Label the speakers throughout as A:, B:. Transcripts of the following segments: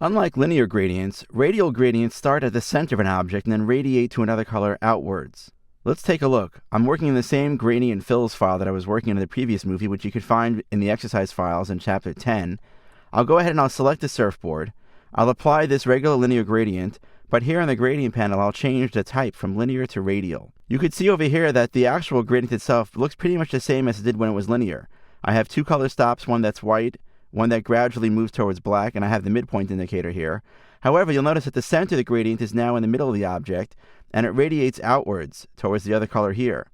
A: Unlike linear gradients, radial gradients start at the center of an object and then radiate to another color outwards. Let's take a look. I'm working in the same gradient fills file that I was working in the previous movie, which you could find in the exercise files in chapter 10. I'll go ahead and I'll select the surfboard. I'll apply this regular linear gradient, but here on the gradient panel I'll change the type from linear to radial. You could see over here that the actual gradient itself looks pretty much the same as it did when it was linear. I have two color stops, one that's white, one that gradually moves towards black, and I have the midpoint indicator here. However, you'll notice that the center of the gradient is now in the middle of the object, and it radiates outwards towards the other color here.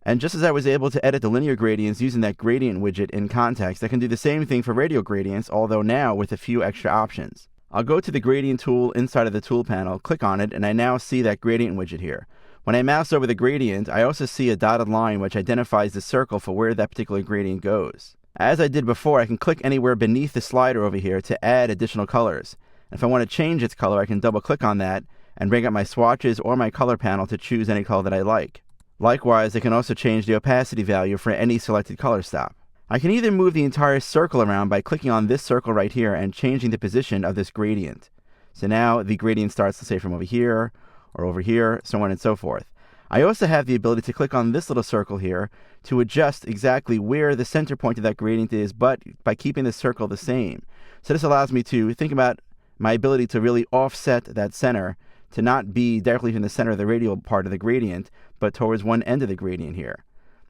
A: And just as I was able to edit the linear gradients using that gradient widget in context, I can do the same thing for radial gradients, although now with a few extra options. I'll go to the gradient tool inside of the tool panel, click on it, and I now see that gradient widget here. When I mouse over the gradient, I also see a dotted line which identifies the circle for where that particular gradient goes. As I did before, I can click anywhere beneath the slider over here to add additional colors. If I want to change its color, I can double click on that and bring up my swatches or my color panel to choose any color that I like. Likewise, I can also change the opacity value for any selected color stop. I can either move the entire circle around by clicking on this circle right here and changing the position of this gradient. So now the gradient starts, let's say, from over here, or over here, so on and so forth. I also have the ability to click on this little circle here to adjust exactly where the center point of that gradient is, but by keeping the circle the same. So this allows me to think about my ability to really offset that center to not be directly in the center of the radial part of the gradient, but towards one end of the gradient here.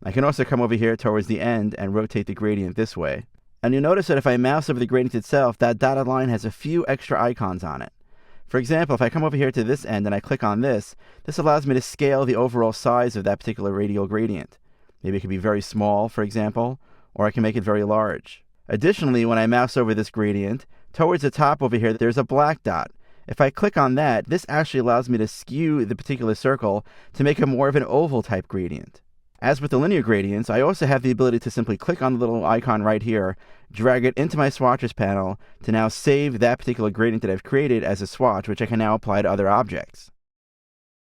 A: I can also come over here towards the end and rotate the gradient this way. And you'll notice that if I mouse over the gradient itself, that dotted line has a few extra icons on it. For example, if I come over here to this end and I click on this, this allows me to scale the overall size of that particular radial gradient. Maybe it could be very small, for example, or I can make it very large. Additionally, when I mouse over this gradient, towards the top over here, there's a black dot. If I click on that, this actually allows me to skew the particular circle to make it more of an oval type gradient. As with the linear gradients, I also have the ability to simply click on the little icon right here, drag it into my swatches panel to now save that particular gradient that I've created as a swatch, which I can now apply to other objects.